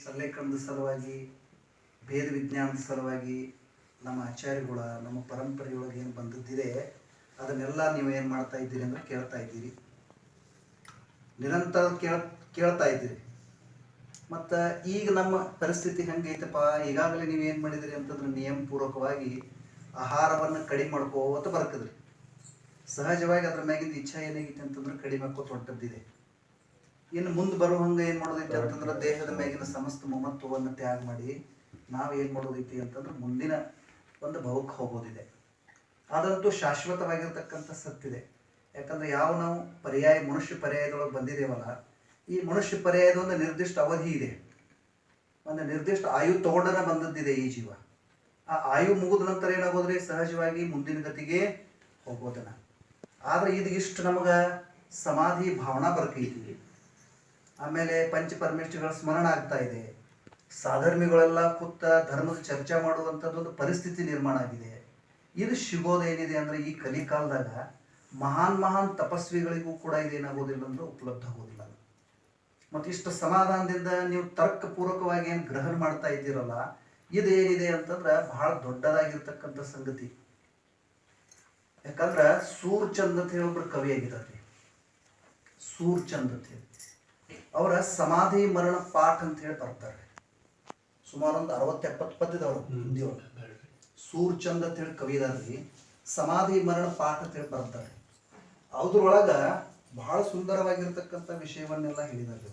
ಸಲ್ಲೇಖನದ ಸಲುವಾಗಿ ಭೇದ ವಿಜ್ಞಾನದ ಸಲುವಾಗಿ ನಮ್ಮ ಆಚಾರ್ಯಗಳ ನಮ್ಮ ಪರಂಪರೆಯೊಳಗೆ ಏನು ಬಂದದ್ದಿದೆ ಅದನ್ನೆಲ್ಲ ನೀವು ಏನು ಮಾಡ್ತಾ ಇದ್ದೀರಿ ಅಂದರೆ ಕೇಳ್ತಾ ಇದ್ದೀರಿ, ನಿರಂತರ ಕೇಳ್ತಾ ಇದ್ದೀರಿ. ಮತ್ತು ಈಗ ನಮ್ಮ ಪರಿಸ್ಥಿತಿ ಹೆಂಗೈತಪ್ಪ, ಈಗಾಗಲೇ ನೀವು ಏನು ಮಾಡಿದಿರಿ ಅಂತಂದ್ರೆ ನಿಯಮಪೂರ್ವಕವಾಗಿ ಆಹಾರವನ್ನು ಕಡಿಮೆ ಮಾಡ್ಕೋತ ಬರ್ತದ್ರಿ. ಸಹಜವಾಗಿ ಅದ್ರ ಮ್ಯಾಗಿಂದ ಇಚ್ಛಾ ಏನಾಗೈತೆ ಅಂತಂದ್ರೆ ಕಡಿಮೆ ಹಾಕೋತ ಹೊಂಟದ್ದಿದೆ. ಇನ್ನು ಮುಂದೆ ಬರೋ ಹಂಗೆ ಏನು ಮಾಡೋದೈತಿ ಅಂತಂದ್ರೆ ದೇಹದ ಮ್ಯಾಗಿನ ಸಮಸ್ತ ಮಮತ್ವವನ್ನು ತ್ಯಾಗ ಮಾಡಿ ನಾವು ಏನು ಮಾಡೋದೈತಿ ಅಂತಂದ್ರೆ ಮುಂದಿನ ಒಂದು ಭವಕ್ಕೆ ಹೋಗೋದಿದೆ. ಅದಂತೂ ಶಾಶ್ವತವಾಗಿರ್ತಕ್ಕಂಥ ಸತ್ತಿದೆ. ಯಾಕಂದ್ರೆ ಯಾವ ನಾವು ಮನುಷ್ಯ ಪರ್ಯಾಯದೊಳಗೆ ಬಂದಿದ್ದೇವಲ್ಲ, ಈ ಮನುಷ್ಯ ಪರ್ಯಾಯದ ಒಂದು ನಿರ್ದಿಷ್ಟ ಅವಧಿ ಇದೆ, ಒಂದು ನಿರ್ದಿಷ್ಟ ಆಯು ತಗೊಂಡನ ಬಂದದ್ದಿದೆ ಈ ಜೀವ. ಆ ಆಯು ಮುಗಿದ ನಂತರ ಏನಾಗೋದ್ರಿ, ಸಹಜವಾಗಿ ಮುಂದಿನ ಗತಿಗೆ ಹೋಗೋದನ. ಆದ್ರೆ ಇದಿಷ್ಟು ನಮಗೆ ಸಮಾಧಿ ಭಾವನಾ ಬರ್ಕೈತಿ. ಆಮೇಲೆ ಪಂಚಪರಮೇಶ್ವರಗಳ ಸ್ಮರಣ ಆಗ್ತಾ ಇದೆ, ಸಾಧರ್ಮಿಗಳೆಲ್ಲ ಕೂತ ಧರ್ಮದ ಚರ್ಚೆ ಮಾಡುವಂಥದ್ದೊಂದು ಪರಿಸ್ಥಿತಿ ನಿರ್ಮಾಣ ಆಗಿದೆ. ಇದು ಸಿಗೋದೇನಿದೆ ಅಂದ್ರೆ ಈ ಕಲಿಕಾಲದಾಗ ಮಹಾನ್ ತಪಸ್ವಿಗಳಿಗೂ ಕೂಡ ಇದೇನಾಗೋದಿಲ್ಲ ಅಂದ್ರೆ ಉಪಲಬ್ಧ ಆಗೋದಿಲ್ಲ. ಮತ್ತು ಇಷ್ಟು ಸಮಾಧಾನದಿಂದ ನೀವು ತರ್ಕಪೂರ್ವಕವಾಗಿ ಏನು ಗ್ರಹಣ ಮಾಡ್ತಾ ಇದ್ದೀರಲ್ಲ, ಇದೇನಿದೆ ಅಂತಂದ್ರೆ ಬಹಳ ದೊಡ್ಡದಾಗಿರ್ತಕ್ಕಂಥ ಸಂಗತಿ. ಯಾಕಂದ್ರೆ ಸೂರ್ಚಂದ್ ಅಂತ ಹೇಳಿ ಒಬ್ರು ಕವಿ ಆಗಿದ್ದಾರೆ, ಸೂರ್ಚಂದ್ ಅಂತ ಹೇಳಿ. ಅವರ ಸಮಾಧಿ ಮರಣ ಪಾಠ ಅಂತ ಹೇಳಿ ಬರ್ತಾರೆ. ಸುಮಾರು ಒಂದು 60-70 ಪದ್ಯದವರು ಹಿಂದಿಯೊಳಗೆ. ಸೂರ್ಚಂದ್ ಅಂತ ಹೇಳಿ ಕವಿದಾರ್ರಿ ಸಮಾಧಿ ಮರಣ ಪಾಠ ಅಂತ ಹೇಳಿ ಬರ್ತಾರೆ. ಅದ್ರೊಳಗ ಬಹಳ ಸುಂದರವಾಗಿರ್ತಕ್ಕಂಥ ವಿಷಯವನ್ನೆಲ್ಲ ಹೇಳಿದ್ದಾರೆ.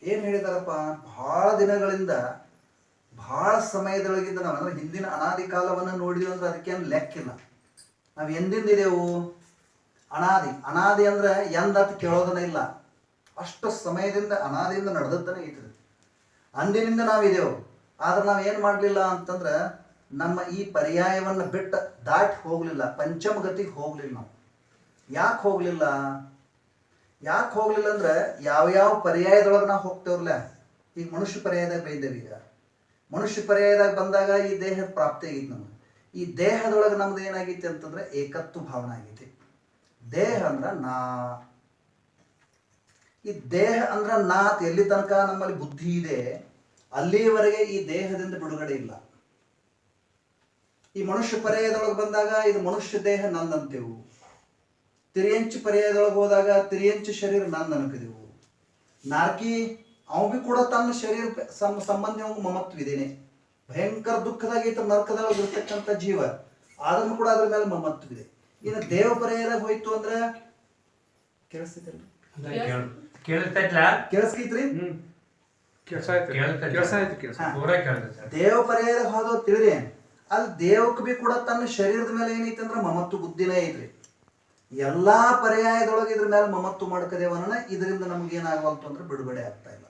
ಏನ್ ಹೇಳಿದಾರಪ್ಪ, ಬಹಳ ದಿನಗಳಿಂದ ಬಹಳ ಸಮಯದೊಳಗಿಂದ ನಾವು ಅಂದ್ರೆ ಹಿಂದಿನ ಅನಾದಿ ಕಾಲವನ್ನು ನೋಡಿದ್ವಿ ಅಂದ್ರೆ ಅದಕ್ಕೇನು ಲೆಕ್ಕಿಲ್ಲ. ನಾವು ಎಂದಿಂದ ಇದೆವು, ಅನಾದಿ ಅಂದ್ರೆ ಎಂದತ್ ಕೇಳೋದನ್ನ ಇಲ್ಲ, ಅಷ್ಟು ಸಮಯದಿಂದ ಅನಾದಿಯಿಂದ ನಡೆದದ್ದನೇ ಐತ್ರಿ. ಅಂದಿನಿಂದ ನಾವಿದೆವು. ಆದ್ರೆ ನಾವು ಏನು ಮಾಡಲಿಲ್ಲ ಅಂತಂದ್ರೆ ನಮ್ಮ ಈ ಪರ್ಯಾಯವನ್ನು ಬಿಟ್ಟು ದಾಟಿ ಹೋಗ್ಲಿಲ್ಲ, ಪಂಚಮ ಗತಿಗೆ ಹೋಗ್ಲಿಲ್ಲ. ನಾವು ಯಾಕೆ ಹೋಗ್ಲಿಲ್ಲ ಅಂದ್ರೆ ಯಾವ್ಯಾವ ಪರ್ಯಾಯದೊಳಗೆ ನಾವು ಹೋಗ್ತೇವಲ್ಲ. ಈಗ ಮನುಷ್ಯ ಪರ್ಯಾಯದಾಗ ಬೈದೇವೆ. ಈಗ ಮನುಷ್ಯ ಪರ್ಯಾಯದಾಗ ಬಂದಾಗ ಈ ದೇಹದ ಪ್ರಾಪ್ತಿ ಆಗೈತಿ ನಮ್ಗೆ. ಈ ದೇಹದೊಳಗೆ ನಮ್ದು ಏನಾಗೈತಿ ಅಂತಂದ್ರೆ ಏಕತ್ವ ಭಾವನೆ ಆಗೈತಿ. ದೇಹ ಅಂದ್ರ ನಾ, ಈ ದೇಹ ಅಂದ್ರ ನಾ ಎಲ್ಲಿ ತನಕ ನಮ್ಮಲ್ಲಿ ಬುದ್ಧಿ ಇದೆ ಅಲ್ಲಿಯವರೆಗೆ ಈ ದೇಹದಿಂದ ಬಿಡುಗಡೆ ಇಲ್ಲ. ಈ ಮನುಷ್ಯ ಪರ್ಯಾಯದೊಳಗೆ ಬಂದಾಗ ಇದು ಮನುಷ್ಯ ದೇಹ ನಂದಂತೇವು. ತಿರಿಯಂಚು ಪರ್ಯಾಯದೊಳಗೆ ಹೋದಾಗ ತಿರಿಯಂಚು ಶರೀರ ನಂದು ಅನ್ಕಿದೆವು. ನಾರ್ಕಿ ಅವ ಬಿ ಕೂಡ ತನ್ನ ಶರೀರ ಸಂಬಂಧಿ ಅವಂಗ ಮಮತ್ವಿದೇನೆ. ಭಯಂಕರ ದುಃಖದಾಗೈತ ನರ್ಕದೊಳಗೆ ಇರ್ತಕ್ಕಂಥ ಜೀವ, ಆದ್ರೂ ಕೂಡ ಅದ್ರ ಮೇಲೆ ಮಮತ್ವಿದೆ. ಇನ್ನು ದೇವ ಪರ್ಯಾಯದಾಗ ಹೋಯ್ತು ಅಂದ್ರೆ ಕೇಳಿಸ್ತೈತಲ್ರಿ, ಕೇಳಿಸ್ಕೈತ್ರಿ. ದೇವ ಪರ್ಯಾಯದಾಗ ಹೋದೋ ತಿಳಿರಿ, ಅಲ್ಲಿ ದೇವಕ್ಕೆ ಬಿ ಕೂಡ ತನ್ನ ಶರೀರದ ಮೇಲೆ ಏನೈತಿ ಅಂದ್ರೆ ಮಮತ್ವ ಬುದ್ಧಿನೇ ಐತ್ರಿ. ಎಲ್ಲಾ ಪರ್ಯಾಯದೊಳಗೆ ಇದ್ರ ಮೇಲೆ ಮಮತ್ವ ಮಾಡ್ಕದೇವನ ಇದರಿಂದ ನಮ್ಗೆ ಏನಾಗವಲ್ತು ಅಂದ್ರೆ ಬಿಡುಗಡೆ ಆಗ್ತಾ ಇಲ್ಲ.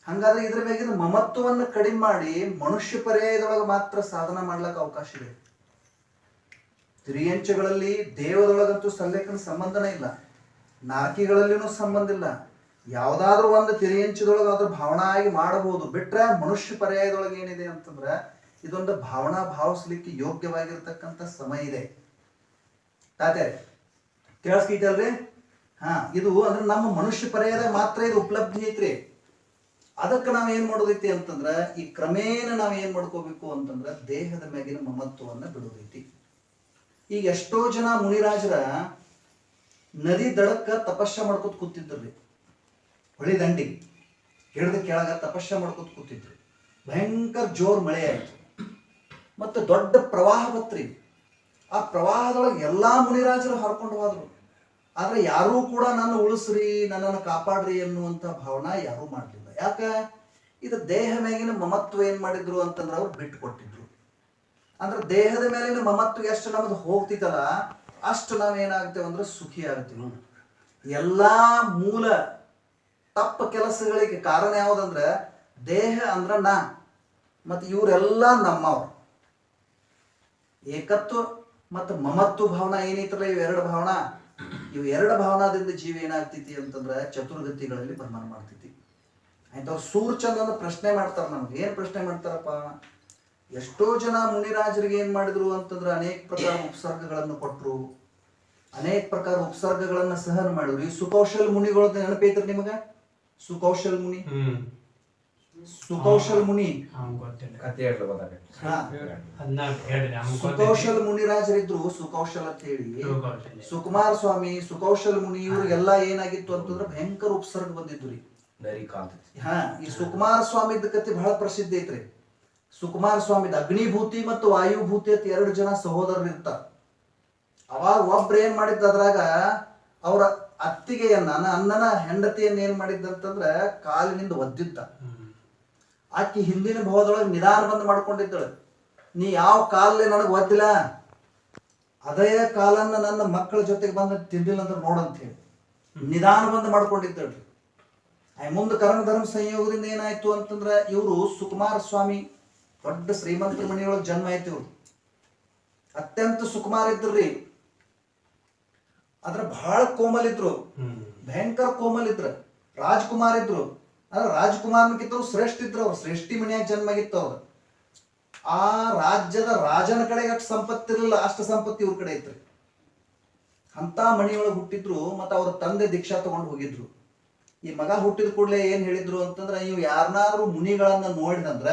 ಹಂಗಾದ್ರೆ ಇದ್ರ ಮೇಗಿನ ಮಮತ್ವವನ್ನು ಕಡಿಮೆ ಮಾಡಿ ಮನುಷ್ಯ ಪರ್ಯಾಯದೊಳಗೆ ಮಾತ್ರ ಸಾಧನ ಮಾಡ್ಲಿಕ್ಕೆ ಅವಕಾಶ ಇದೆ. ತಿರಿಯಂಚಗಳಲ್ಲಿ ದೇವದೊಳಗಂತೂ ಸಲ್ಲೇಖನ ಸಂಬಂಧನೇ ಇಲ್ಲ, ನಾರ್ಕಿಗಳಲ್ಲಿನೂ ಸಂಬಂಧ ಇಲ್ಲ. ಯಾವ್ದಾದ್ರು ಒಂದು ತಿರಿಯಂಚದೊಳಗೆ ಅದ್ರ ಭಾವನಾ ಆಗಿ ಮಾಡಬಹುದು. ಬಿಟ್ರೆ ಮನುಷ್ಯ ಪರ್ಯಾಯದೊಳಗೆ ಏನಿದೆ ಅಂತಂದ್ರೆ ಇದೊಂದು ಭಾವನಾ ಭಾವಿಸ್ಲಿಕ್ಕೆ ಯೋಗ್ಯವಾಗಿರ್ತಕ್ಕಂಥ ಸಮಯ ಇದೆ. ತಾತೆ ಕೇಳಿಸ್ಕೈತಲ್ರಿ? ಇದು ಅಂದ್ರೆ ನಮ್ಮ ಮನುಷ್ಯ ಪರ್ಯಾಯದಾಗ ಮಾತ್ರ ಇದು ಉಪಲಬ್ಧಿ ಐತ್ರಿ. ಅದಕ್ಕೆ ನಾವ್ ಏನ್ ಮಾಡೋದೈತಿ ಅಂತಂದ್ರ ಈ ಕ್ರಮೇಣ ನಾವ್ ಏನ್ ಮಾಡ್ಕೋಬೇಕು ಅಂತಂದ್ರ ದೇಹದ ಮ್ಯಾಗಿನ ಮಮತ್ವವನ್ನ ಬಿಡೋದೈತಿ. ಈಗ ಎಷ್ಟೋ ಜನ ಮುನಿರಾಜರ ನದಿ ದಡಕ್ಕ ತಪಸ್ಸ ಮಾಡ್ಕೊತ ಕೂತಿದ್ರಿ, ಹೊಳಿ ದಂಡಿಗೆ ಹಿಡಿದ ಕೆಳಗ ತಪಸ್ಸ ಮಾಡ್ಕೊತ ಕೂತಿದ್ರಿ. ಭಯಂಕರ ಜೋರ್ ಮಳೆ ಆಯ್ತು, ಮತ್ತೆ ದೊಡ್ಡ ಪ್ರವಾಹ ಬತ್ರಿ. ಆ ಪ್ರವಾಹದೊಳಗೆ ಎಲ್ಲಾ ಮುನಿರಾಜರು ಹರ್ಕೊಂಡು ಹೋದ್ರು. ಆದ್ರೆ ಯಾರೂ ಕೂಡ ನನ್ನ ಉಳಿಸ್ರಿ, ನನ್ನನ್ನು ಕಾಪಾಡ್ರಿ ಅನ್ನುವಂತ ಭಾವನಾ ಯಾರೂ ಮಾಡ್ಲಿಲ್ಲ. ಯಾಕ? ಇದು ದೇಹ ಮೇಗಿನ ಮಮತ್ವ ಏನ್ ಮಾಡಿದ್ರು ಅಂತಂದ್ರೆ ಅವ್ರು ಬಿಟ್ಟು ಕೊಟ್ಟಿದ್ರು. ಅಂದ್ರೆ ದೇಹದ ಮೇಲಿನ ಮಮತ್ವ ಎಷ್ಟು ನಮ್ದು ಹೋಗ್ತಿತ್ತಲ್ಲ ಅಷ್ಟು ನಾವೇನಾಗ್ತೇವೆ ಅಂದ್ರೆ ಸುಖಿ ಆಗ್ತೀವಿ. ಎಲ್ಲಾ ಮೂಲ ತಪ್ಪ ಕೆಲಸಗಳಿಗೆ ಕಾರಣ ಯಾವುದಂದ್ರೆ ದೇಹ ಅಂದ್ರ ನಾ, ಮತ್ತೆ ಇವರೆಲ್ಲ ನಮ್ಮವ್ರು. ಏಕತ್ವ ಮತ್ತು ಮಮತ್ವ ಭಾವನಾ ಏನೈತ್ರಲ್ಲ, ಇವೆರಡು ಭಾವನಾದಿಂದ ಜೀವ ಏನಾಗ್ತೈತಿ ಅಂತಂದ್ರೆ ಚತುರ್ಗತಿಗಳಲ್ಲಿ ಭ್ರಮಣ ಮಾಡ್ತೈತಿ. ಆಯ್ತು. ಸೂರ್ಚಂದ್ ಒಂದು ಪ್ರಶ್ನೆ ಮಾಡ್ತಾರ ನಮ್ಗೆ. ಏನ್ ಪ್ರಶ್ನೆ ಮಾಡ್ತಾರಪ್ಪ, ಎಷ್ಟೋ ಜನ ಮುನಿರಾಜರಿಗೆ ಏನ್ ಮಾಡಿದ್ರು ಅಂತಂದ್ರೆ ಅನೇಕ ಪ್ರಕಾರ ಉಪಸರ್ಗಗಳನ್ನು ಕೊಟ್ರು, ಅನೇಕ ಪ್ರಕಾರ ಉಪಸರ್ಗಗಳನ್ನ ಸಹನ ಮಾಡಿದ್ರು. ಈ ಸುಕೌಶಲ್ ಮುನಿಗಳ ನೆನಪೈತ್ರಿ ನಿಮಗ? ಸುಕೌಶಲ್ ಮುನಿ ಸುಕೌಶಲ ಮುನಿ ಗೊತ್ತಿಲ್ಲ. ಕತೆ ಹೇಳಲು ಗೊತ್ತಾಗತ್ತೆ. ಹಾ ಅದನ್ನ ಹೇಳ್ರಿ ಸುಕೌಶಲ ಮುನಿರಾಜರಿದ್ರು, ಸುಕೌಶಲ ಅಂತ ಹೇಳಿ. ಸುಕುಮಾರ ಸ್ವಾಮಿ, ಸುಕೌಶಲ ಮುನಿ ಇವ್ರಿಗೆಲ್ಲ ಏನಾಗಿತ್ತು ಅಂತಂದ್ರೆ ಭಯಂಕರ ಉಪಸರ್ಗ ಬಂದಿದ್ದು ರೀ. ನರಿ ಕಾಂತ. ಹಾ, ಈ ಸುಕುಮಾರ ಸ್ವಾಮಿದ ಕತೆ ಬಹಳ ಪ್ರಸಿದ್ಧ ಐತ್ರಿ. ಸುಕುಮಾರ ಸ್ವಾಮಿದ ಅಗ್ನಿಭೂತಿ ಮತ್ತು ವಾಯುಭೂತಿ ಅಂತ 2 ಜನ ಸಹೋದರರು ಇರ್ತಾರ. ಅವಾಗ ಒಬ್ರು ಏನ್ ಮಾಡಿದ್ದ, ಅದ್ರಾಗ ಅವ್ರ ಅತ್ತಿಗೆಯನ್ನ, ಅಣ್ಣನ ಹೆಂಡತಿಯನ್ನ ಏನ್ ಮಾಡಿದ್ದಂತಂದ್ರ ಕಾಲಿನಿಂದ ಒದ್ದಿದ್ದ. ಆಕಿ ಹಿಂದಿನ ಭಾವದೊಳಗೆ ನಿಧಾನ ಬಂದ್ ಮಾಡ್ಕೊಂಡಿದ್ದಳು. ನೀ ಯಾವ ಕಾಲಲ್ಲಿ ನನಗೆ ಒದ್ದಿಲ್ಲ, ಅದೇ ಕಾಲನ್ನ ನನ್ನ ಮಕ್ಕಳ ಜೊತೆಗೆ ಬಂದ ತಿಂದಿಲ್ಲ ಅಂದ್ರೆ ನೋಡಂತ ಹೇಳಿ ನಿಧಾನ ಬಂದ್ ಮಾಡ್ಕೊಂಡಿದ್ದಳ್ರಿ. ಮುಂದೆ ಕರ್ಮಧರ್ಮ ಸಂಯೋಗದಿಂದ ಏನಾಯ್ತು ಅಂತಂದ್ರ ಇವರು ಸುಕುಮಾರ ಸ್ವಾಮಿ ದೊಡ್ಡ ಶ್ರೀಮಂತರ ಮನೆಯೊಳಗೆ ಜನ್ಮ ಆಯ್ತು. ಇವ್ರು ಅತ್ಯಂತ ಸುಕುಮಾರ ಇದ್ರಿ. ಅದ್ರ ಬಹಳ ಕೋಮಲ್ ಇದ್ರು, ಭಯಂಕರ ಕೋಮಲ್ ಇದ್ರ. ರಾಜ್ಕುಮಾರ್ ಇದ್ರು, ಆದ್ರೆ ರಾಜ್ಕುಮಾರ್ನಕ್ಕಿಂತ ಶ್ರೇಷ್ಠ ಇದ್ರು. ಅವ್ರು ಶ್ರೇಷ್ಠಿ ಮನೆಯಾಗ ಜನ್ಮ ಆಗಿತ್ತು. ಅವ್ರು ಆ ರಾಜ್ಯದ ರಾಜನ ಕಡೆಗೆ ಅಷ್ಟು ಸಂಪತ್ತಿರಲಿಲ್ಲ, ಅಷ್ಟು ಸಂಪತ್ತಿ ಇವ್ರ ಕಡೆ ಇತ್ರಿ. ಅಂತ ಮನೆಯೊಳಗೆ ಹುಟ್ಟಿದ್ರು. ಮತ್ತು ಅವ್ರ ತಂದೆ ದೀಕ್ಷಾ ತಗೊಂಡು ಹೋಗಿದ್ರು. ಈ ಮಗ ಹುಟ್ಟಿದ ಕೂಡಲೇ ಏನ್ ಹೇಳಿದ್ರು ಅಂತಂದ್ರೆ, ನೀವು ಯಾರನ್ನಾದ್ರೂ ಮುನಿಗಳನ್ನ ನೋಡಿದಂದ್ರ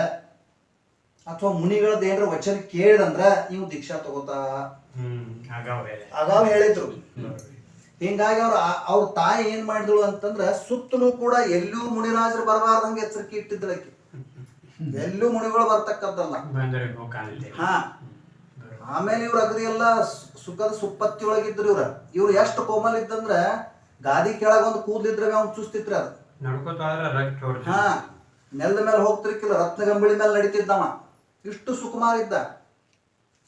ಅಥವಾ ಮುನಿಗಳದ್ದು ಏನಾರ ವಚನ ಕೇಳಿದಂದ್ರ ನೀವು ದೀಕ್ಷಾ ತಗೋತಾ ಆಗಾವ್ ಹೇಳಿದ್ರು. ಹಿಂಗಾಗಿ ಅವ್ರ ತಾಯಿ ಏನ್ ಮಾಡಿದಳು ಅಂತಂದ್ರ, ಸುತ್ತಲೂ ಕೂಡ ಎಲ್ಲೂ ಮುನಿರಾಜರು ಬರಬಾರ್ದಂಗೆ ಎಚ್ಚರಿಕೆ ಇಟ್ಟಿದ್ದಳಕ್ಕೆ. ಎಲ್ಲೂ ಮುನಿಗಳು ಬರ್ತಕ್ಕದ್ದಲ್ಲ. ಹಾ, ಆಮೇಲೆ ಇವ್ರ ಅಗದಿ ಎಲ್ಲ ಸುಖದ ಸುಪ್ಪತ್ತಿ ಒಳಗಿದ್ರು. ಇವ್ರು ಎಷ್ಟು ಕೋಮಲ್ ಇದ್ದಂದ್ರ, ಗಾದಿ ಕೆಳಗ ಒಂದು ಕೂದ್ಲಿದ್ರೆ ಅವ್ನು ಚುಸ್ತಿತ್ರಿ. ಅದು ಹಾ, ನೆಲದ ಮೇಲೆ ಹೋಗ್ತಿರ್ಕಿಲ್ಲ, ರತ್ನಗಂಬಳಿ ಮೇಲೆ ನಡೀತಿದ್ದವ. ಇಷ್ಟು ಸುಕುಮಾರ ಇದ್ದ.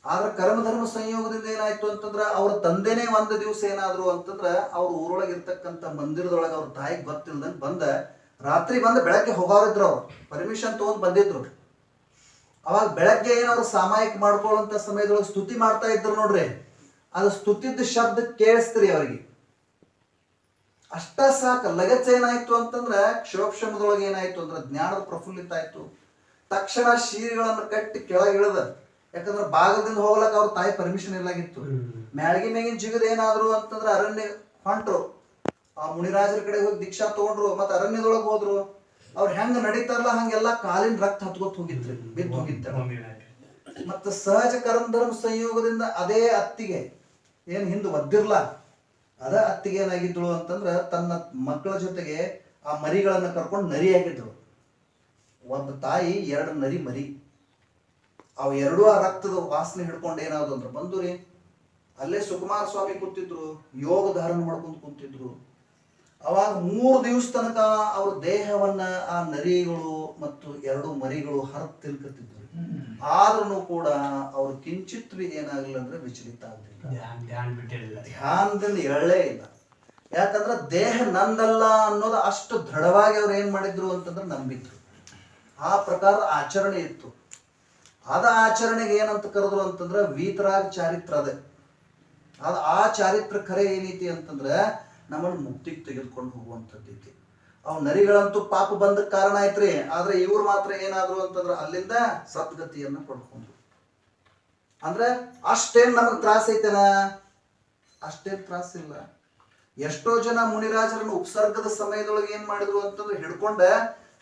ಆದ್ರೆ ಕರ್ಮಧರ್ಮ ಸಂಯೋಗದಿಂದ ಏನಾಯ್ತು ಅಂತಂದ್ರ, ಅವ್ರ ತಂದೆನೇ ಒಂದು ದಿವಸ ಏನಾದ್ರು ಅಂತಂದ್ರ, ಅವ್ರ ಊರೊಳಗಿರ್ತಕ್ಕಂಥ ಮಂದಿರದೊಳಗೆ ಅವ್ರ ತಾಯಿಗೆ ಗೊತ್ತಿಲ್ದಂಗೆ ಬಂದ, ರಾತ್ರಿ ಬಂದು ಬೆಳಗ್ಗೆ ಹೋಗೋರಿದ್ರು. ಅವ್ರು ಪರ್ಮಿಷನ್ ತಗೊಂಡ್ ಬಂದಿದ್ರು. ಅವಾಗ ಬೆಳಗ್ಗೆ ಏನವ್ರು ಸಾಮಾಯಿಕ ಮಾಡ್ಕೊಳ್ಳೋಂಥ ಸಮಯದೊಳಗೆ ಸ್ತುತಿ ಮಾಡ್ತಾ ಇದ್ರು ನೋಡ್ರಿ. ಅದು ಸ್ತುತಿದ್ದ ಶಬ್ದ ಕೇಳಿಸ್ತ್ರಿ ಅವ್ರಿಗೆ. ಅಷ್ಟ ಸಾಕ. ಲಗಚ್ಚ ಏನಾಯ್ತು ಅಂತಂದ್ರ, ಕ್ಷೋಕ್ಷಮದೊಳಗೆ ಏನಾಯ್ತು ಅಂದ್ರೆ ಜ್ಞಾನದ ಪ್ರಫುಲ್ಲಿತ ಆಯ್ತು. ತಕ್ಷಣ ಶೀರಿಗಳನ್ನು ಕಟ್ಟಿ ಕೆಳಗಿಳದ. ಯಾಕಂದ್ರೆ ಬಾಗಲದಿಂದ ಹೋಗ್ಲಕ್ಕ ಅವ್ರ ತಾಯಿ ಪರ್ಮಿಷನ್ ಇಲ್ಲಾಗಿತ್ತು. ಮ್ಯಾಳ್ಗಿ ಮೇಗಿನ ಜಿಗದ ಏನಾದ್ರು ಅಂತಂದ್ರೆ ಅರಣ್ಯ ಹೊಂಟ್ರು. ಆ ಮುನಿರಾಜರ ಕಡೆ ಹೋಗಿ ದೀಕ್ಷಾ ತಗೊಂಡ್ರು. ಮತ್ತೆ ಅರಣ್ಯದೊಳಗೆ ಹೋದ್ರು. ಅವ್ರು ಹೆಂಗ ನಡೀತಾರಲ್ಲ ಹಂಗೆಲ್ಲ ಕಾಲಿನ ರಕ್ತ ಹತ್ಕೊತ್ ಹೋಗಿದ್ರಿ, ಬಿದ್ದು ಹೋಗಿದ್ದ. ಮತ್ತ ಸಹಜ ಕರ್ಮಧರ್ಮ ಸಂಯೋಗದಿಂದ ಅದೇ ಅತ್ತಿಗೆ ಏನ್ ಹಿಂದೆ ಒದ್ದಿರ್ಲ, ಅದ ಅತ್ತಿಗೆ ಏನಾಗಿದ್ದಳು ಅಂತಂದ್ರ, ತನ್ನ ಮಕ್ಕಳ ಜೊತೆಗೆ ಆ ಮರಿಗಳನ್ನ ಕರ್ಕೊಂಡು ನರಿ ಆಗಿದ್ದಳು. ಒಂದು ತಾಯಿ 2 ನರಿ ಮರಿ. ಅವು ಎರಡೂ ಆ ರಕ್ತದ ವಾಸನೆ ಹಿಡ್ಕೊಂಡು ಏನಾದ್ರು ಅಂದ್ರೆ ಬಂದು ರೀ, ಅಲ್ಲೇ ಸುಕುಮಾರ ಸ್ವಾಮಿ ಕೂತಿದ್ರು, ಯೋಗ ಧಾರಣ ಮಾಡ್ಕೊಂಡು ಕುಂತಿದ್ರು. ಅವಾಗ 3 ದಿವಸ ತನಕ ಅವ್ರ ದೇಹವನ್ನ ಆ ನರಿಗಳು ಮತ್ತು 2 ಮರಿಗಳು ಹರಿದು ತಿನ್ಕತ್ತಿದ್ರು. ಆದ್ರೂ ಕೂಡ ಅವ್ರು ಕಿಂಚಿತ್ ಏನಾಗಲಿಲ್ಲ ಅಂದ್ರೆ ವಿಚಲಿತ ಆಗಲಿಲ್ಲ, ಧ್ಯಾನದಿಂದ ಎಳ್ಳೇ ಇಲ್ಲ. ಯಾಕಂದ್ರೆ ದೇಹ ನಂದಲ್ಲ ಅನ್ನೋದು ಅಷ್ಟು ದೃಢವಾಗಿ ಅವ್ರು ಏನ್ ಮಾಡಿದ್ರು ಅಂತಂದ್ರೆ ನಂಬಿದ್ರು. ಆ ಪ್ರಕಾರ ಆಚರಣೆ ಇತ್ತು. ಅದ ಆಚರಣೆಗೆ ಏನಂತ ಕರೆದ್ರು ಅಂತಂದ್ರೆ ವೀತರಾಗ ಚಾರಿತ್ರ. ಅದೇ ಅದು ಆ ಚಾರಿತ್ರ ಖರೆ ಏನೈತಿ ಅಂತಂದ್ರೆ ನಮ್ಮನ್ನು ಮುಕ್ತಿಗೆ ತೆಗೆದುಕೊಂಡು ಹೋಗುವಂಥದ್ದೈತಿ. ಅವ್ ನರಿಗಳಂತೂ ಪಾಪ ಬಂದಕ್ಕೆ ಕಾರಣ ಆಯ್ತ್ರಿ. ಆದ್ರೆ ಇವ್ರು ಮಾತ್ರ ಏನಾದ್ರು ಅಂತಂದ್ರೆ ಅಲ್ಲಿಂದ ಸದ್ಗತಿಯನ್ನ ಪಡ್ಕೊಂಡ್ರು. ಅಂದ್ರೆ ಅಷ್ಟೇನ್ ನಮಗ್ ತ್ರಾಸ ಐತೆನ? ಅಷ್ಟೇನ್ ತ್ರಾಸ ಇಲ್ಲ. ಎಷ್ಟೋ ಜನ ಮುನಿರಾಜರನ್ನು ಉಪಸರ್ಗದ ಸಮಯದೊಳಗೆ ಏನ್ ಮಾಡಿದ್ರು ಅಂತಂದ್ರೆ ಹಿಡ್ಕೊಂಡ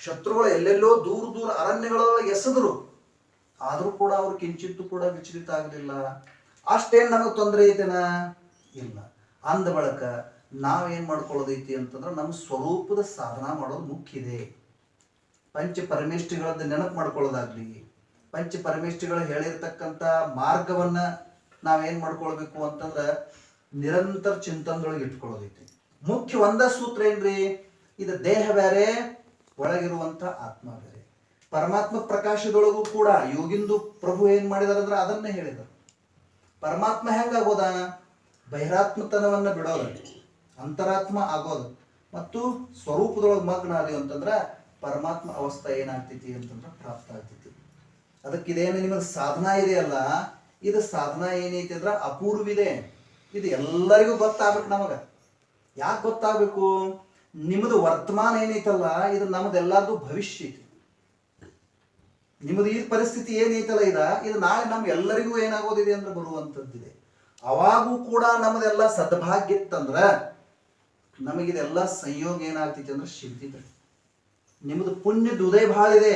ಶತ್ರುಗಳು ಎಲ್ಲೆಲ್ಲೋ ದೂರ ದೂರ ಅರಣ್ಯಗಳೊಳಗೆ ಎಸೆದ್ರು. ಆದ್ರೂ ಕೂಡ ಅವ್ರು ಕಿಂಚಿತ್ತು ಕೂಡ ವಿಚಲಿತ ಆಗಲಿಲ್ಲ. ಅಷ್ಟೇನ್ ನಮಗ್ ತೊಂದರೆ ಐತೆನ? ಇಲ್ಲ. ಅಂದ ಬಳಕ ನಾವೇನ್ ಮಾಡ್ಕೊಳ್ಳೋದೈತಿ ಅಂತಂದ್ರೆ ನಮ್ಮ ಸ್ವರೂಪದ ಸಾಧನ ಮಾಡೋದು ಮುಖ್ಯ ಇದೆ. ಪಂಚ ಪರಮೇಷ್ಠಿಗಳದ್ದು ನೆನಪು ಮಾಡ್ಕೊಳ್ಳೋದಾಗ್ಲಿ, ಪಂಚ ಪರಮೇಷ್ಠಿಗಳು ಹೇಳಿರ್ತಕ್ಕಂಥ ಮಾರ್ಗವನ್ನ ನಾವೇನ್ ಮಾಡ್ಕೊಳ್ಬೇಕು ಅಂತಂದ್ರೆ ನಿರಂತರ ಚಿಂತನದೊಳಗೆ ಇಟ್ಕೊಳ್ಳೋದೈತಿ. ಮುಖ್ಯ ಒಂದ ಸೂತ್ರ ಏನ್ರಿ? ಇದು ದೇಹ ಬೇರೆ, ಒಳಗಿರುವಂತ ಆತ್ಮ ಬೇರೆ. ಪರಮಾತ್ಮ ಪ್ರಕಾಶದೊಳಗೂ ಕೂಡ ಯೋಗಿಂದು ಪ್ರಭು ಏನ್ ಮಾಡಿದಾರಂದ್ರೆ ಅದನ್ನೇ ಹೇಳಿದರು. ಪರಮಾತ್ಮ ಹೆಂಗಾಗೋದ? ಬಹಿರಾತ್ಮತನವನ್ನ ಬಿಡೋದು, ಅಂತರಾತ್ಮ ಆಗೋದು ಮತ್ತು ಸ್ವರೂಪದೊಳಗೆ ಮಗ್ನ ಆದಿ ಅಂತಂದ್ರೆ ಪರಮಾತ್ಮ ಅವಸ್ಥೆ ಏನಾಗ್ತೈತಿ ಅಂತಂದ್ರೆ ಪ್ರಾಪ್ತ ಆಗ್ತೈತಿ. ಅದಕ್ಕಿದೇನು ನಿಮಗೆ ಸಾಧನಾ ಇದೆಯಲ್ಲ, ಇದು ಸಾಧನಾ ಏನೈತಿ ಅಂದ್ರೆ ಅಪೂರ್ವಿದೆ. ಇದು ಎಲ್ಲರಿಗೂ ಗೊತ್ತಾಗ್ಬೇಕು. ನಮಗ ಯಾಕೆ ಗೊತ್ತಾಗಬೇಕು? ನಿಮ್ಮದು ವರ್ತಮಾನ ಏನೈತಲ್ಲ, ಇದು ನಮ್ದೆಲ್ಲರದು ಭವಿಷ್ಯ ಐತಿ. ನಿಮ್ಮದು ಈ ಪರಿಸ್ಥಿತಿ ಏನೈತಲ್ಲ, ಇದು ನಾಳೆ ನಮ್ಗೆ ಎಲ್ಲರಿಗೂ ಏನಾಗೋದಿದೆ ಅಂದ್ರೆ ಬರುವಂಥದ್ದಿದೆ. ಅವಾಗೂ ಕೂಡ ನಮ್ಮದೆಲ್ಲ ಸದ್ಭಾಗ್ಯ ಇತ್ತಂದ್ರ ನಮಗಿದೆಲ್ಲ ಸಂಯೋಗ ಏನಾಗ್ತೈತಿ ಅಂದ್ರೆ ಸಿಗ್ತೈತಿ. ನಿಮ್ಮದು ಪುಣ್ಯದ ಉದಯ ಭಾಳ ಇದೆ.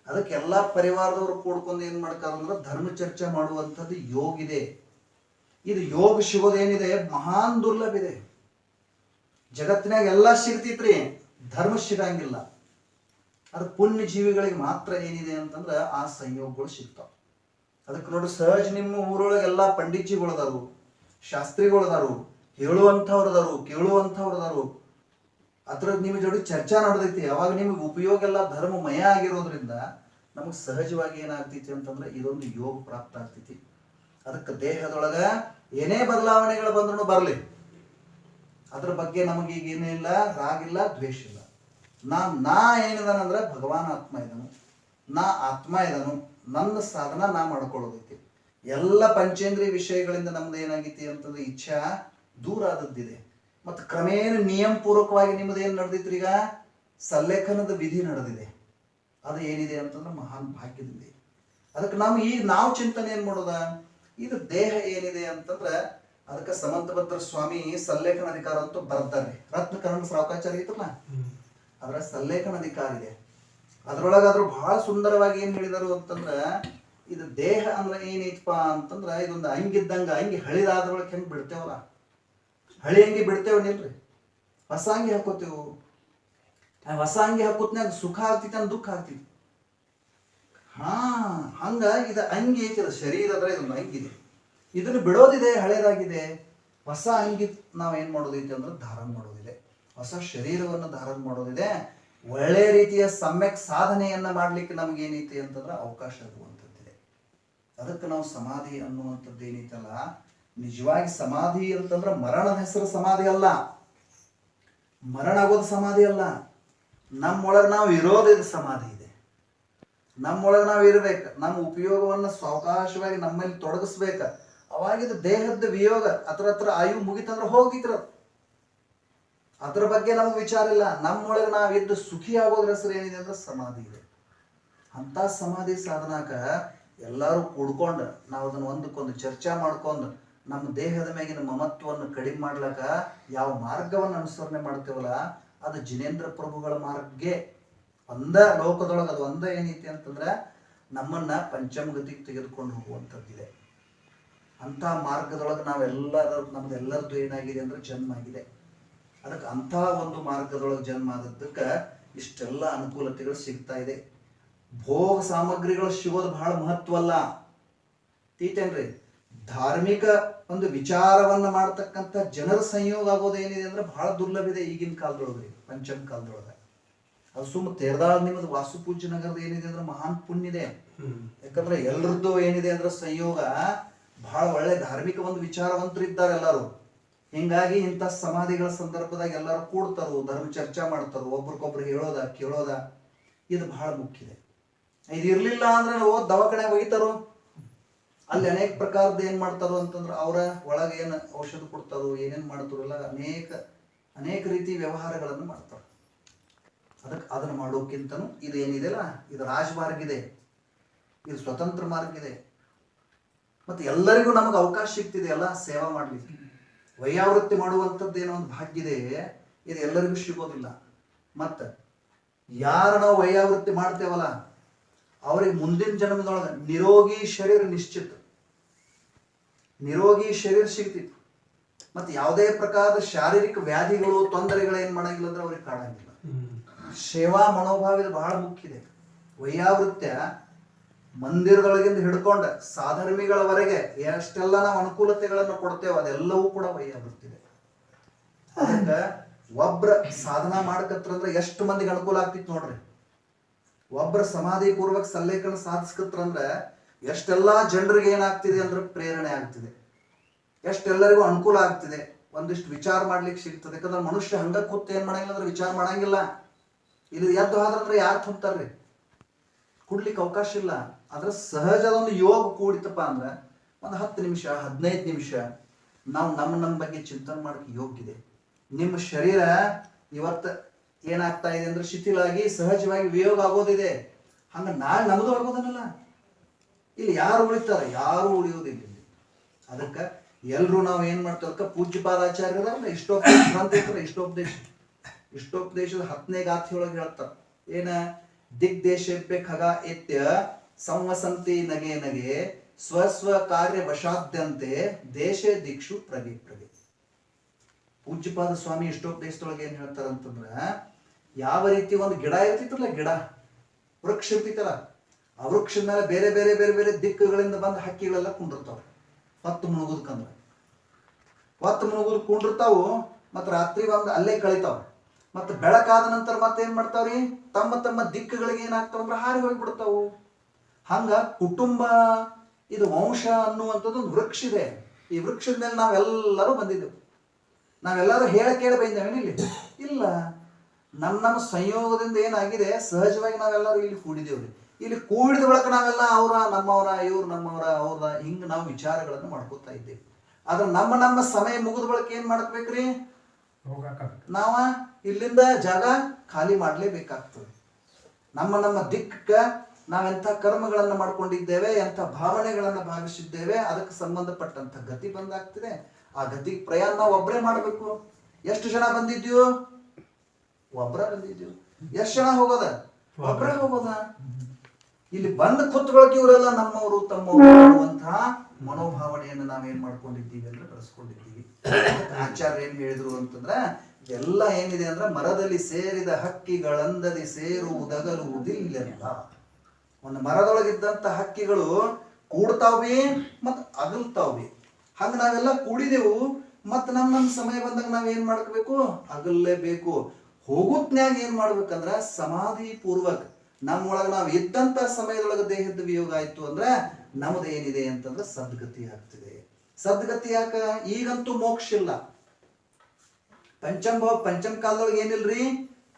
ಅದಕ್ಕೆ ಎಲ್ಲ ಪರಿವಾರದವರು ಕೂಡ್ಕೊಂಡು ಏನು ಮಾಡ್ತಾರಂದ್ರೆ ಧರ್ಮ ಚರ್ಚೆ ಮಾಡುವಂಥದ್ದು ಯೋಗ ಇದೆ. ಇದು ಯೋಗ ಸಿಗೋದೇನಿದೆ ಮಹಾನ್ ದುರ್ಲಭ ಇದೆ. ಜಗತ್ತಿನಾಗ ಎಲ್ಲ ಸಿಗ್ತೈತ್ರಿ, ಧರ್ಮ ಸಿಗಂಗಿಲ್ಲ. ಅದು ಪುಣ್ಯ ಜೀವಿಗಳಿಗೆ ಮಾತ್ರ ಏನಿದೆ ಅಂತಂದ್ರೆ ಆ ಸಂಯೋಗಗಳು ಸಿಗ್ತಾವ. ಅದಕ್ಕೆ ನೋಡಿ, ಸಹಜ ನಿಮ್ಮ ಊರೊಳಗೆ ಎಲ್ಲ ಪಂಡಿತ್ಜಿಗಳದಾರು, ಶಾಸ್ತ್ರಿಗಳದಾರು, ಹೇಳುವಂಥವ್ರದಾರು, ಕೇಳುವಂಥವ್ರದಾರು. ಅದ್ರ ನಿಮ್ಮ ಜೋಡಿ ಚರ್ಚಾ ನಡೆದೈತಿ. ಅವಾಗ ನಿಮಗೆ ಉಪಯೋಗ ಎಲ್ಲ ಧರ್ಮಮಯ ಆಗಿರೋದ್ರಿಂದ ನಮಗೆ ಸಹಜವಾಗಿ ಏನಾಗ್ತೈತಿ ಅಂತಂದ್ರೆ ಇದೊಂದು ಯೋಗ ಪ್ರಾಪ್ತ ಆಗ್ತೈತಿ. ಅದಕ್ಕೆ ದೇಹದೊಳಗ ಏನೇ ಬದಲಾವಣೆಗಳು ಬಂದ್ರೂ ಬರಲಿ, ಅದ್ರ ಬಗ್ಗೆ ನಮಗೀಗ ಏನಿಲ್ಲ, ರಾಗಿಲ್ಲ, ದ್ವೇಷ ಇಲ್ಲ. ನಾ ಏನಿದಾನಂದ್ರೆ ಭಗವಾನ್ ಆತ್ಮ ಇದನು, ನಾ ಆತ್ಮ ಇದನು, ನನ್ನ ಸಾಧನ ನಾ ಮಾಡ್ಕೊಳ್ಳೋದೈತಿ. ಎಲ್ಲ ಪಂಚೇಂದ್ರಿಯ ವಿಷಯಗಳಿಂದ ನಮ್ದು ಏನಾಗೈತಿ ಅಂತಂದ್ರೆ ಇಚ್ಛಾ ದೂರ ಆದದ್ದಿದೆ. ಮತ್ತು ಕ್ರಮೇಣ ನಿಯಮ ಪೂರ್ವಕವಾಗಿ ನಿಮ್ಮದು ಏನು ನಡೆದಿತ್ರಿ, ಈಗ ಸಲ್ಲೇಖನದ ವಿಧಿ ನಡೆದಿದೆ. ಅದು ಏನಿದೆ ಅಂತಂದ್ರೆ ಮಹಾನ್ ಭಾಗ್ಯದಿದೆ. ಅದಕ್ಕೆ ನಾವು ಚಿಂತನೆ ಏನು ಮಾಡೋದ, ಇದು ದೇಹ ಏನಿದೆ ಅಂತಂದ್ರೆ ಅದಕ್ಕೆ ಸಮಂತಭದ್ರ ಸ್ವಾಮಿ ಸಲ್ಲೇಖನ ಅಧಿಕಾರ ಅಂತೂ ಬರ್ತಾರೆ. ರತ್ನಕರಣ ಸಾವಕಾಚಾರ ಐತಲ್ಲ, ಅದರ ಸಲ್ಲೇಖನ ಅಧಿಕಾರ ಇದೆ. ಅದ್ರೊಳಗಾದ್ರೂ ಬಹಳ ಸುಂದರವಾಗಿ ಏನ್ ಹೇಳಿದರು ಅಂತಂದ್ರ, ಇದು ದೇಹ ಅಂದ್ರೆ ಏನೈತಪ್ಪ ಅಂತಂದ್ರ ಇದೊಂದು ಅಂಗಿದ್ದಂಗ. ಅಂಗಿ ಹಳಿದಾದ್ರೊಳಗೆ ಹೆಂಗ್ ಬಿಡ್ತೇವಲ್ಲ, ಹಳಿ ಅಂಗಿ ಬಿಡ್ತೇವ ನಿಲ್ರಿ, ಹೊಸ ಅಂಗಿ ಹಾಕೋತೇವು. ಹೊಸ ಅಂಗಿ ಹಾಕೋತ್ನಾಗ ಸುಖ ಆಗ್ತೈತಿ ಅಂತ ದುಃಖ ಆಗ್ತೈತಿ. ಹಂಗ ಇದು ಅಂಗಿ ಐತಿ, ಅದು ಶರೀರದ ಇದೊಂದು ಅಂಗಿದೆ. ಇದನ್ನು ಬಿಡೋದಿದೆ, ಹಳೇದಾಗಿದೆ. ಹೊಸ ಅಂಗಿ ನಾವು ಏನ್ ಮಾಡೋದೈತಿ ಅಂದ್ರೆ ಧಾರಣ ಮಾಡೋದಿದೆ, ಹೊಸ ಶರೀರವನ್ನು ಧಾರಣ ಮಾಡೋದಿದೆ. ಒಳ್ಳೆ ರೀತಿಯ ಸಮ್ಯಕ್ ಸಾಧನೆಯನ್ನ ಮಾಡ್ಲಿಕ್ಕೆ ನಮ್ಗೆ ಏನೈತಿ ಅಂತಂದ್ರೆ ಅವಕಾಶ ಆಗುವಂಥದ್ದಿದೆ. ಅದಕ್ಕೆ ನಾವು ಸಮಾಧಿ ಅನ್ನುವಂಥದ್ದು ಏನೈತಲ್ಲ, ನಿಜವಾಗಿ ಸಮಾಧಿ ಅಂತಂದ್ರೆ ಮರಣದ ಹೆಸರು ಸಮಾಧಿ ಅಲ್ಲ, ಮರಣ ಆಗೋದು ಸಮಾಧಿ ಅಲ್ಲ. ನಮ್ಮೊಳಗೆ ನಾವು ಇರೋದು ಸಮಾಧಿ ಇದೆ. ನಮ್ಮೊಳಗೆ ನಾವು ಇರ್ಬೇಕು, ನಮ್ಮ ಉಪಯೋಗವನ್ನು ಸಾವಕಾಶವಾಗಿ ನಮ್ಮಲ್ಲಿ ತೊಡಗಿಸ್ಬೇಕ. ಅವಾಗಿದ್ದು ದೇಹದ ವಿಯೋಗ ಹತ್ರ ಆಯು ಮುಗಿತಂದ್ರೆ ಹೋಗಿತ್ರ, ಅದ್ರ ಬಗ್ಗೆ ನಮ್ಗೆ ವಿಚಾರ ಇಲ್ಲ. ನಮ್ಮೊಳಗೆ ನಾವಿದ್ದು ಸುಖಿ ಆಗೋದ್ರ ಹೆಸರು ಏನಿದೆ ಅಂದ್ರೆ ಸಮಾಧಿ ಇದೆ. ಅಂತ ಸಮಾಧಿ ಸಾಧನಾಕ ಎಲ್ಲರೂ ಕೂಡ್ಕೊಂಡು ನಾವು ಅದನ್ನು ಒಂದಕ್ಕೊಂದು ಚರ್ಚೆ ಮಾಡ್ಕೊಂಡು ನಮ್ಮ ದೇಹದ ಮೇಗಿನ ಮಮತ್ವವನ್ನು ಕಡಿಮೆ ಮಾಡ್ಲಕ್ಕ ಯಾವ ಮಾರ್ಗವನ್ನು ಅನುಸರಣೆ ಮಾಡ್ತೇವಲ್ಲ, ಅದು ಜಿನೇಂದ್ರ ಪ್ರಭುಗಳ ಮಾರ್ಗೇ. ಒಂದ ಲೋಕದೊಳಗೆ ಅದು ಒಂದ ಏನೈತಿ ಅಂತಂದ್ರೆ ನಮ್ಮನ್ನ ಪಂಚಮಗತಿಗೆ ತೆಗೆದುಕೊಂಡು ಹೋಗುವಂಥದ್ದಿದೆ. ಅಂಥ ಮಾರ್ಗದೊಳಗೆ ನಮ್ದೆಲ್ಲರದ್ದು ಏನಾಗಿದೆ ಅಂದ್ರೆ ಜನ್ಮ ಆಗಿದೆ. ಅದಕ್ಕೆ ಅಂಥ ಒಂದು ಮಾರ್ಗದೊಳಗೆ ಜನ್ಮ ಆದದ್ದಕ್ಕೆ ಇಷ್ಟೆಲ್ಲ ಅನುಕೂಲತೆಗಳು ಸಿಗ್ತಾ ಇದೆ. ಭೋಗ ಸಾಮಗ್ರಿಗಳು ಸಿಗೋದು ಬಹಳ ಮಹತ್ವ ಅಲ್ಲ, ತೀತೇನ್ರಿ. ಧಾರ್ಮಿಕ ಒಂದು ವಿಚಾರವನ್ನ ಮಾಡ್ತಕ್ಕಂಥ ಜನರ ಸಂಯೋಗ ಆಗೋದೇನಿದೆ ಅಂದ್ರೆ ಬಹಳ ದುರ್ಲಭ ಇದೆ ಈಗಿನ ಕಾಲದೊಳಗ್ರಿ, ಪಂಚಮ ಕಾಲದೊಳಗ. ಅದು ಸುಮ್ಮ ತೇರದಾಳ ನಿಮ್ಮದು ವಾಸುಪೂಜ್ಯ ನಗರದ ಏನಿದೆ ಅಂದ್ರೆ ಮಹಾನ್ ಪುಣ್ಯ ಇದೆ. ಯಾಕಂದ್ರೆ ಎಲ್ರದ್ದು ಏನಿದೆ ಅಂದ್ರೆ ಸಂಯೋಗ ಬಹಳ ಒಳ್ಳೆ ಧಾರ್ಮಿಕ ಒಂದು ವಿಚಾರವಂತರು ಇದ್ದಾರೆ ಎಲ್ಲರೂ. ಹಿಂಗಾಗಿ ಇಂಥ ಸಮಾಧಿಗಳ ಸಂದರ್ಭದಾಗ ಎಲ್ಲರೂ ಕೂಡ್ತಾರೋ, ಧರ್ಮ ಚರ್ಚೆ ಮಾಡ್ತಾರೋ, ಒಬ್ರಿಗೊಬ್ರು ಹೇಳೋದ ಕೇಳೋದ, ಇದು ಬಹಳ ಮುಖ್ಯ ಇದೆ. ಇದು ಇರ್ಲಿಲ್ಲ ಅಂದ್ರೆ ದವಾಖಾನೆ ಒಯ್ತಾರೋ, ಅಲ್ಲಿ ಅನೇಕ ಪ್ರಕಾರದ ಏನ್ ಮಾಡ್ತಾರೋ ಅಂತಂದ್ರೆ ಅವರ ಒಳಗೆ ಏನು ಔಷಧ ಕೊಡ್ತಾರೋ, ಏನೇನ್ ಮಾಡ್ತಾರೋ ಎಲ್ಲ ಅನೇಕ ರೀತಿ ವ್ಯವಹಾರಗಳನ್ನು ಮಾಡ್ತಾರೆ. ಅದನ್ನು ಮಾಡೋಕ್ಕಿಂತನೂ ಇದು ಏನಿದೆಲ್ಲ, ಇದು ರಾಜಮಾರ್ಗ ಇದೆ, ಇದು ಸ್ವತಂತ್ರ ಮಾರ್ಗ ಇದೆ. ಮತ್ತೆ ಎಲ್ಲರಿಗೂ ನಮಗೆ ಅವಕಾಶ ಸಿಗ್ತಿದೆ ಎಲ್ಲ ಸೇವಾ ಮಾಡ್ಲಿಕ್ಕೆ. ವೈಯಾವೃತ್ತಿ ಮಾಡುವಂಥದ್ದು ಏನೋ ಒಂದು ಭಾಗ್ಯ ಇದೆ, ಇದು ಎಲ್ಲರಿಗೂ ಸಿಗೋದಿಲ್ಲ. ಮತ್ತೆ ಯಾರು ನಾವು ವೈಯಾವೃತ್ತಿ ಮಾಡ್ತೇವಲ್ಲ ಅವ್ರಿಗೆ ಮುಂದಿನ ಜನ್ಮದೊಳಗೆ ನಿರೋಗಿ ಶರೀರ ನಿಶ್ಚಿತ, ನಿರೋಗಿ ಶರೀರ ಸಿಗ್ತಿತ್ತು. ಮತ್ತೆ ಯಾವುದೇ ಪ್ರಕಾರದ ಶಾರೀರಿಕ ವ್ಯಾಧಿಗಳು ತೊಂದರೆಗಳು ಏನ್ ಮಾಡಂಗಿಲ್ಲ ಅಂದ್ರೆ ಅವ್ರಿಗೆ ಕಾಡಂಗಿಲ್ಲ. ಸೇವಾ ಮನೋಭಾವ ಇದು ಬಹಳ ಮುಖ್ಯ ಇದೆ. ವೈಯಾವೃತ್ಯ ಮಂದಿರದೊಳಗಿಂದ ಹಿಡ್ಕೊಂಡ ಸಾಧರ್ಮಿಗಳವರೆಗೆ ಎಷ್ಟೆಲ್ಲ ನಾವು ಅನುಕೂಲತೆಗಳನ್ನು ಕೊಡ್ತೇವೆ ಅದೆಲ್ಲವೂ ಕೂಡ ವೈಯಾವೃತ್ತಿ ಇದೆ. ಅದಕ್ಕೆ ಒಬ್ರ ಸಾಧನಾ ಮಾಡ್ಕತ್ರಂದ್ರೆ ಎಷ್ಟು ಮಂದಿಗೆ ಅನುಕೂಲ ಆಗ್ತಿತ್ತು ನೋಡ್ರಿ. ಒಬ್ರ ಸಮಾಧಿ ಪೂರ್ವಕ ಸಲ್ಲೇಖನ ಸಾಧಿಸ್ಕತ್ರಂದ್ರೆ ಎಷ್ಟೆಲ್ಲಾ ಜನರಿಗೆ ಏನಾಗ್ತಿದೆ ಅಂದ್ರೆ ಪ್ರೇರಣೆ ಆಗ್ತಿದೆ, ಎಷ್ಟೆಲ್ಲರಿಗೂ ಅನುಕೂಲ ಆಗ್ತಿದೆ, ಒಂದಿಷ್ಟು ವಿಚಾರ ಮಾಡ್ಲಿಕ್ಕೆ ಸಿಗ್ತದೆ. ಯಾಕಂದ್ರೆ ಮನುಷ್ಯ ಹಂಗ ಕೂತ್ ಏನ್ ಮಾಡಂಗಿಲ್ಲ ಅಂದ್ರೆ ವಿಚಾರ ಮಾಡಂಗಿಲ್ಲ. ಇಲ್ಲಿ ಎದ್ದು ಹೋದ್ರಂದ್ರೆ ಯಾರು ತುಂಬ್ತಾರ್ರಿ, ಕುಡ್ಲಿಕ್ಕೆ ಅವಕಾಶ ಇಲ್ಲ. ಅದ್ರ ಸಹಜ ಒಂದು ಯೋಗ ಕೂಡಿತಪ್ಪ ಅಂದ್ರೆ ಒಂದು 10 ನಿಮಿಷ 15 ನಿಮಿಷ ನಾವು ನಮ್ಮ ಬಗ್ಗೆ ಚಿಂತನೆ ಮಾಡಕ್ಕೆ ಯೋಗ್ಯ ಇದೆ. ನಿಮ್ಮ ಶರೀರ ಇವತ್ತು ಏನಾಗ್ತಾ ಇದೆ ಅಂದ್ರೆ ಶಿಥಿಲಾಗಿ ಸಹಜವಾಗಿ ವಿಯೋಗ ಆಗೋದಿದೆ. ಹಂಗ ನಾಳೆ ನಮ್ದು ಆಗೋದನ್ನಲ್ಲ. ಇಲ್ಲಿ ಯಾರು ಉಳಿತಾರೆ? ಯಾರು ಉಳಿಯೋದಿಲ್ಲ. ಅದಕ್ಕೆ ಎಲ್ರು ನಾವು ಏನ್ ಮಾಡ್ತೇವೆ, ಪೂಜ್ಯಪಾದಾಚಾರ್ಯರ ಇಷ್ಟೋಪದೇಶ ಗ್ರಂಥ ಇರ್ತಾರೆ. ಇಷ್ಟೋಪದೇಶದ 10ನೇ ಗಾಥೆಯೊಳಗೆ ಹೇಳ್ತಾರೆ, ಏನ ದಿಗ್ದೇಶೇಭ್ಯ ಖಗ ಇತ್ಯ ಸಂವಸಂತಿ ನಗೆ ನಗೆ ಸ್ವಸ್ವ ಕಾರ್ಯ ವಶಾದ್ಯಂತೆ ದೇಶ ದಿಕ್ಷು ಪ್ರಗಿ ಪ್ರಗಿ. ಪೂಜ್ಯಪಾದ ಸ್ವಾಮಿ ಇಷ್ಟೋಪದೇಶದೊಳಗೆ ಏನ್ ಹೇಳ್ತಾರಂತಂದ್ರ, ಯಾವ ರೀತಿ ಒಂದು ಗಿಡ ಇರ್ತಿತ್ತಲ್ಲ, ಗಿಡ ವೃಕ್ಷ ಇರ್ತಿತ್ತಲ್ಲ, ಆ ವೃಕ್ಷದ ಮೇಲೆ ಬೇರೆ ಬೇರೆ ಬೇರೆ ಬೇರೆ ದಿಕ್ಕುಗಳಿಂದ ಬಂದ ಹಕ್ಕಿಗಳೆಲ್ಲ ಕುಂಡಿರ್ತಾವ. ಹೊತ್ತು ಮುಳುಗುದಕ್ಕಂದ್ರ ಹೊತ್ತು ಮುಳುಗುದ್ ಕುಂಡಿರ್ತಾವು, ಮತ್ತ ರಾತ್ರಿ ಬಂದು ಅಲ್ಲೇ ಕಳಿತಾವ. ಮತ್ತ ಬೆಳಕಾದ ನಂತರ ಮತ್ತೆ ಏನ್ ಮಾಡ್ತಾವ್ರಿ, ತಮ್ಮ ತಮ್ಮ ದಿಕ್ಕುಗಳಿಗೆ ಏನಾಗ್ತಾವಂದ್ರ ಹಾರಿ ಹೋಗ್ಬಿಡ್ತಾವು. ಹಂಗ ಕುಟುಂಬ ಇದು ವಂಶ ಅನ್ನುವಂಥದ್ದು ಒಂದು ವೃಕ್ಷ ಇದೆ. ಈ ವೃಕ್ಷದ ಮೇಲೆ ನಾವೆಲ್ಲರೂ ಬಂದಿದ್ದೆವು. ನಾವೆಲ್ಲರೂ ಕೇಳಿ ಬಂದೇವೇನು ಇಲ್ಲಿ? ಇಲ್ಲ. ನಮ್ಮ ಸಂಯೋಗದಿಂದ ಏನಾಗಿದೆ, ಸಹಜವಾಗಿ ನಾವೆಲ್ಲರೂ ಇಲ್ಲಿ ಕೂಡಿದೇವ್ರಿ. ಇಲ್ಲಿ ಕೂಡಿದ ಬಳಿಕ ನಾವೆಲ್ಲ ಅವರ ನಮ್ಮವರ, ಇವ್ರು ನಮ್ಮವರ, ಅವ್ರ ಹಿಂಗ ನಾವು ವಿಚಾರಗಳನ್ನು ಮಾಡ್ಕೋತಾ ಇದ್ದೇವೆ. ಆದ್ರೆ ನಮ್ಮ ಸಮಯ ಮುಗಿದ ಬಳಿಕ ಏನ್ ಮಾಡ್ಬೇಕ್ರಿ, ನಾವ ಇಲ್ಲಿಂದ ಜಾಗ ಖಾಲಿ ಮಾಡ್ಲೇಬೇಕಾಗ್ತದೆ. ನಮ್ಮ ದಿಕ್ಕ ನಾವೆಂಥ ಕರ್ಮಗಳನ್ನ ಮಾಡ್ಕೊಂಡಿದ್ದೇವೆ, ಎಂಥ ಭಾವನೆಗಳನ್ನ ಭಾವಿಸಿದ್ದೇವೆ, ಅದಕ್ಕೆ ಸಂಬಂಧಪಟ್ಟಂತ ಗತಿ ಬಂದಾಗ್ತಿದೆ. ಆ ಗತಿ ಪ್ರಯಾಣ ನಾವು ಒಬ್ಬರೇ ಮಾಡಬೇಕು. ಎಷ್ಟು ಜನ ಬಂದಿದ್ಯೋ? ಒಬ್ಬರ ಬಂದಿದ್ಯೋ. ಎಷ್ಟು ಜನ ಹೋಗೋದ? ಒಬ್ಬರೇ ಹೋಗೋದ. ಇಲ್ಲಿ ಬಂದ ಕೂತ್ಕೊಳಕ್ಕೆ ಇವರೆಲ್ಲ ನಮ್ಮವರು ತಮ್ಮವರು ಅನ್ನುವಂತಹ ಮನೋಭಾವನೆಯನ್ನು ನಾವೇನ್ ಮಾಡ್ಕೊಂಡಿದ್ದೀವಿ ಅಂದ್ರೆ ಬೆಳೆಸ್ಕೊಂಡಿದ್ದೀವಿ. ಆಚಾರ್ಯ ಏನ್ ಹೇಳಿದ್ರು ಅಂತಂದ್ರ, ಎಲ್ಲ ಏನಿದೆ ಅಂದ್ರೆ ಮರದಲ್ಲಿ ಸೇರಿದ ಹಕ್ಕಿಗಳಂದದಿ ಸೇರುವುದಗಲುವುದಿಲ್ಲ. ಒಂದು ಮರದೊಳಗಿದ್ದಂತ ಹಕ್ಕಿಗಳು ಕೂಡ್ತಾವ್ವಿ ಮತ್ ಅಗಲ್ತಾವ್ವಿ. ಹಂಗ ನಾವೆಲ್ಲ ಕೂಡಿದೆವು. ಮತ್ ನಮ್ಮ ಸಮಯ ಬಂದಾಗ ನಾವ್ ಏನ್ ಮಾಡ್ಕೋಬೇಕು, ಅಗಲ್ಲೇಬೇಕು. ಹೋಗುತ್ನ್ಯಾಗ ಏನ್ ಮಾಡ್ಬೇಕಂದ್ರ ಸಮಾಧಿ ಪೂರ್ವಕ ನಮ್ಮೊಳಗ ನಾವ್ ಇದ್ದಂತ ಸಮಯದೊಳಗ ದೇಹದ ವಿಯೋಗ ಆಯ್ತು ಅಂದ್ರೆ ನಮ್ದು ಏನಿದೆ ಅಂತಂದ್ರೆ ಸದ್ಗತಿ ಆಗ್ತಿದೆ. ಸದ್ಗತಿ ಯಾಕ? ಈಗಂತೂ ಮೋಕ್ಷ ಇಲ್ಲ. ಪಂಚಮ ಕಾಲದೊಳಗೆ ಏನಿಲ್ರಿ,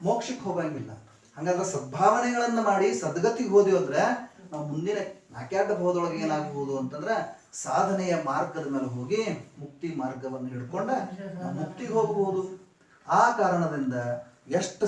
ಮೋಕ್ಷಕ್ಕೆ ಹೋಗಂಗಿಲ್ಲ. ಹಂಗಾದ್ರೆ ಸದ್ಭಾವನೆಗಳನ್ನ ಮಾಡಿ ಸದ್ಗತಿಗೆ ಹೋದಿವಿ ಅಂದ್ರೆ ನಾವು ಮುಂದಿನ 4 ಬಹುದೊಳಗೆ ಏನಾಗಬಹುದು ಅಂತಂದ್ರೆ ಸಾಧನೆಯ ಮಾರ್ಗದ ಮೇಲೆ ಹೋಗಿ ಮುಕ್ತಿ ಮಾರ್ಗವನ್ನು ಹಿಡ್ಕೊಂಡ ಮುಕ್ತಿಗೆ ಹೋಗಬಹುದು. ಆ ಕಾರಣದಿಂದ ಎಷ್ಟು